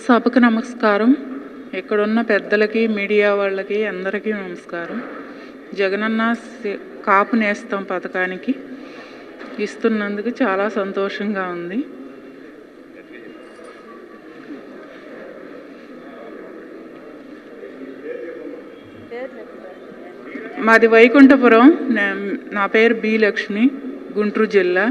S9: సభకు నమస్కారం. ఇక్కడున్న పెద్దలకి, మీడియా వాళ్ళకి అందరికీ నమస్కారం. జగనన్న కాపు నేస్తం పథకానికి ఇస్తున్నందుకు చాలా సంతోషంగా ఉంది. మాది వైకుంఠపురం. నా పేరు బి లక్ష్మి, గుంటూరు జిల్లా.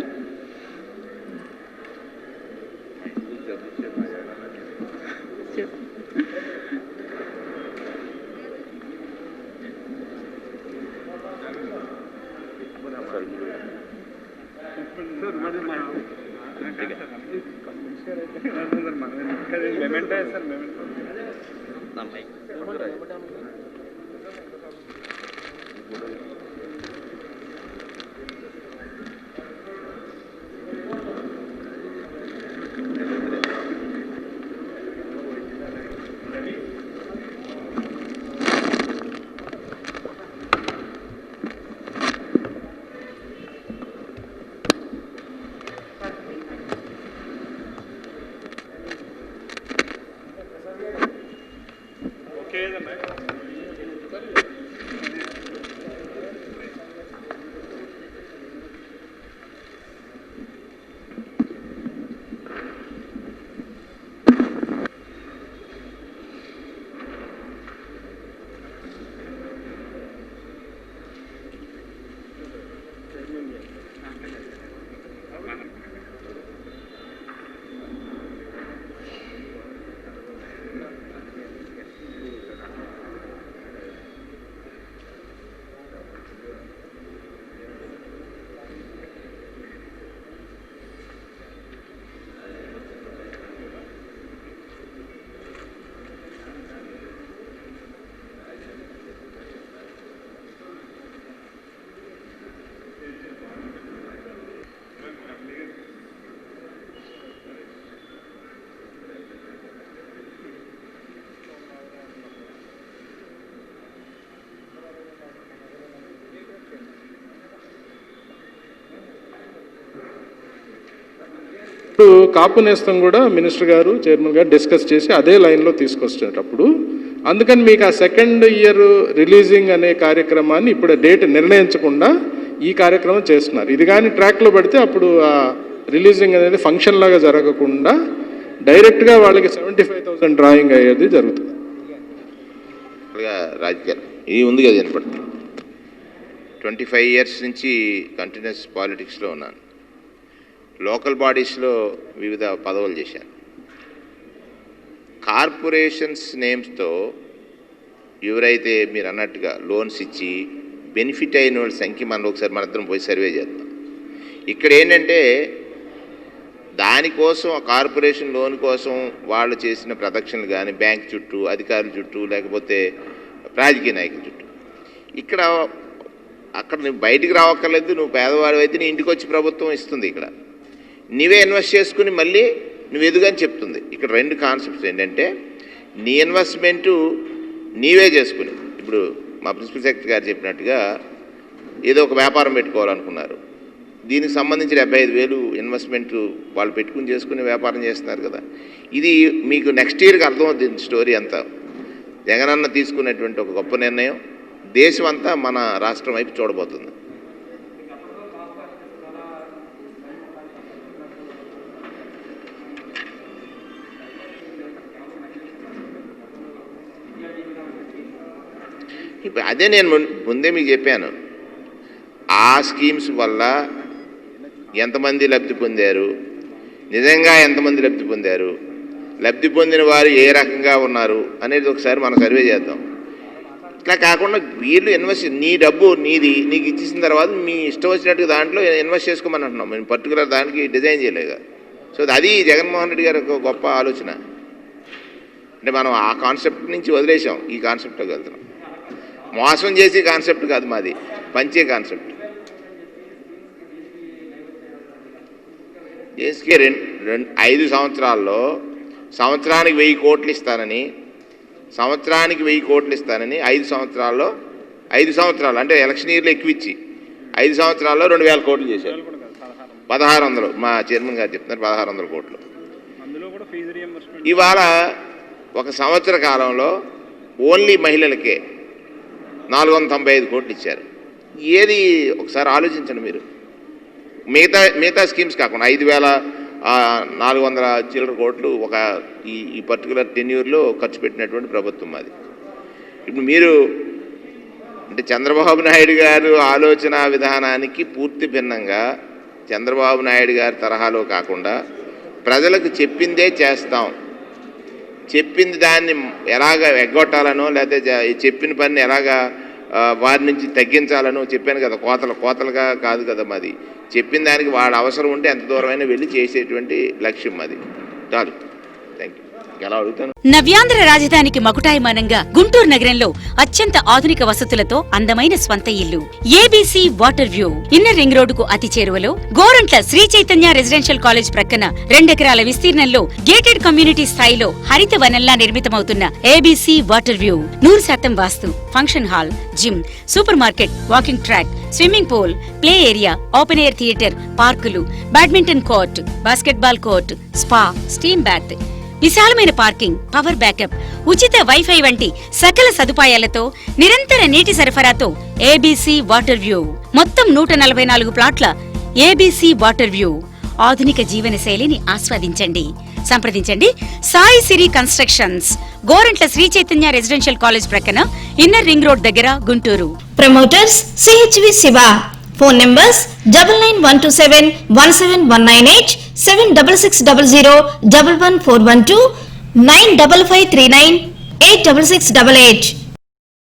S3: ఇప్పుడు కాపు నేస్తం కూడా మినిస్టర్ గారు చైర్మన్ గారు డిస్కస్ చేసి అదే లైన్లో తీసుకొచ్చేటప్పుడు అందుకని మీకు ఆ సెకండ్ ఇయర్ రిలీజింగ్ అనే కార్యక్రమాన్ని ఇప్పుడు డేట్ నిర్ణయించకుండా ఈ కార్యక్రమం చేస్తున్నారు. ఇది కానీ ట్రాక్లో పడితే అప్పుడు ఆ రిలీజింగ్ అనేది ఫంక్షన్ లాగా జరగకుండా డైరెక్ట్గా వాళ్ళకి 75,000 డ్రాయింగ్ అయ్యేది జరుగుతుంది.
S5: రాజకీయాలు ఇది ఉంది కదా వినపడుతుంది. 25 years నుంచి కంటిన్యూస్ పాలిటిక్స్లో ఉన్నాను. లోకల్ బాడీస్లో వివిధ పదవులు చేశాను. కార్పొరేషన్స్ నేమ్స్తో ఎవరైతే మీరు అన్నట్టుగా లోన్స్ ఇచ్చి బెనిఫిట్ అయిన వాళ్ళ సంఖ్య మనం ఒకసారి మనందరం పోయి సర్వే చేద్దాం. ఇక్కడ ఏంటంటే దానికోసం ఆ కార్పొరేషన్ లోన్ కోసం వాళ్ళు చేసిన ప్రదక్షిణలు కానీ బ్యాంక్ చుట్టూ అధికారుల చుట్టూ లేకపోతే రాజకీయ నాయకుల చుట్టూ ఇక్కడ అక్కడ నువ్వు బయటికి రావక్కర్లేదు. నువ్వు పేదవాడు అయితే నీ ఇంటికి వచ్చి ప్రభుత్వం ఇస్తుంది. ఇక్కడ నీవే ఇన్వెస్ట్ చేసుకుని మళ్ళీ నువ్వు ఎదుగని చెప్తుంది. ఇక్కడ 2 కాన్సెప్ట్స్ ఏంటంటే నీ ఇన్వెస్ట్మెంటు నీవే చేసుకుని ఇప్పుడు మా ప్రిన్సిపల్ సెక్రటరీ గారు చెప్పినట్టుగా ఏదో ఒక వ్యాపారం పెట్టుకోవాలనుకున్నారు. దీనికి సంబంధించిన 75,000 ఇన్వెస్ట్మెంట్ వాళ్ళు పెట్టుకుని చేసుకుని వ్యాపారం చేస్తున్నారు కదా. ఇది మీకు నెక్స్ట్ ఇయర్కి అర్థమవుతుంది స్టోరీ అంతా. జగనన్న తీసుకున్నటువంటి ఒక గొప్ప నిర్ణయం దేశం అంతా మన రాష్ట్రం వైపు చూడబోతుంది. ఇప్పుడు అదే నేను ముందే మీకు చెప్పాను. ఆ స్కీమ్స్ వల్ల ఎంతమంది లబ్ధి పొందారు, నిజంగా ఎంతమంది లబ్ధి పొందారు, లబ్ధి పొందిన వారు ఏ రకంగా ఉన్నారు అనేది ఒకసారి మనం సర్వే చేద్దాం. ఇట్లా కాకుండా వీళ్ళు ఇన్వెస్ట్ నీ డబ్బు నీది నీకు ఇచ్చేసిన తర్వాత మీ ఇష్టం వచ్చినట్టుగా దాంట్లో ఇన్వెస్ట్ చేసుకోమని అంటున్నాం. మేము పర్టికులర్ దానికి డిజైన్ చేయలేదు. సో అది జగన్మోహన్ రెడ్డి గారి ఒక గొప్ప ఆలోచన. అంటే మనం ఆ కాన్సెప్ట్ నుంచి వదిలేసాం, ఈ కాన్సెప్ట్లోకి వెళ్తున్నాం. మోసం చేసే కాన్సెప్ట్ కాదు మాది, పంచే కాన్సెప్ట్. జేఎస్కే 5 సంవత్సరాల్లో సంవత్సరానికి 1000 కోట్లు ఇస్తానని 5 సంవత్సరాల్లో 5 సంవత్సరాలు అంటే ఎలక్షన్ ఇయర్లో ఎక్కువ ఇచ్చి 5 సంవత్సరాల్లో 2,000 కోట్లు చేశారు. 1600 మా చైర్మన్ గారు చెప్తున్నారు 1600 కోట్లు. ఇవాళ ఒక సంవత్సర కాలంలో ఓన్లీ మహిళలకే 495 కోట్లు ఇచ్చారు. ఏది ఒకసారి ఆలోచించండి మీరు. మిగతా స్కీమ్స్ కాకుండా 5,400 చిల్లర కోట్లు ఒక ఈ పర్టికులర్ టెన్యూర్లో ఖర్చు పెట్టినటువంటి ప్రభుత్వం అది. ఇప్పుడు మీరు అంటే చంద్రబాబు నాయుడు గారు ఆలోచన విధానానికి పూర్తి భిన్నంగా చంద్రబాబు నాయుడు గారి తరహాలో కాకుండా ప్రజలకు చెప్పిందే చేస్తాం, చెప్పింది దాన్ని ఎలాగ ఎగ్గొట్టాలనో లేకపోతే చెప్పిన పని ఎలాగా వారి నుంచి తగ్గించాలనో చెప్పాను కదా. కోతలుగా కాదు కదా మాది. చెప్పిన దానికి వాడు అవసరం ఉంటే ఎంత దూరమైనా వెళ్ళి చేసేటువంటి లక్ష్యం అది. చాలు. Thank you. ఎలా అడుగుతాను.
S10: నవ్యాంధ్ర రాజధానికి మకుటాయమానంగా గుంటూరు నగరంలో అత్యంత ఆధునిక వసతులతో అందమైన స్వంత ఇల్లు ABC water view inner ring రోడ్డుకు అతి చేరువలో గోరంట్ల శ్రీ చైతన్య రెసిడెన్షియల్ కాలేజ్ ప్రక్కన 2 ఎకరాల విస్తీర్ణంలో గేటెడ్ కమ్యూనిటీ స్థాయిలో హరిత వనంలా నిర్మితమవుతున్న ABC water view 100% vastu, function hall, gym, super market, walking track, swimming pool, play area, open air theatre, పార్కులు, badminton court, basketball court, spa, steam bath, విశాలమైన పార్కింగ్, పవర్ బ్యాకప్, ఉచిత వైఫై వంటి సకల సదుపాయాలతో నిరంతర నీటి సరఫరాతో ఏబీసీ వాటర్ వ్యూ. మొత్తం 144 ప్లాట్ల ఏబీసీ వాటర్ వ్యూ. ఆధునిక జీవన శైలిని ఆస్వాదించండి. సంప్రదించండి Sai Siri constructions, Gorantla Sri Chaitanya residential college ప్రక్కన, ఇన్నర్ రింగ్ రోడ్ దగ్గర, Guntur.
S11: Promoters CHV Siva. Phone numbers 9912717198, 76601141, 95539 86688.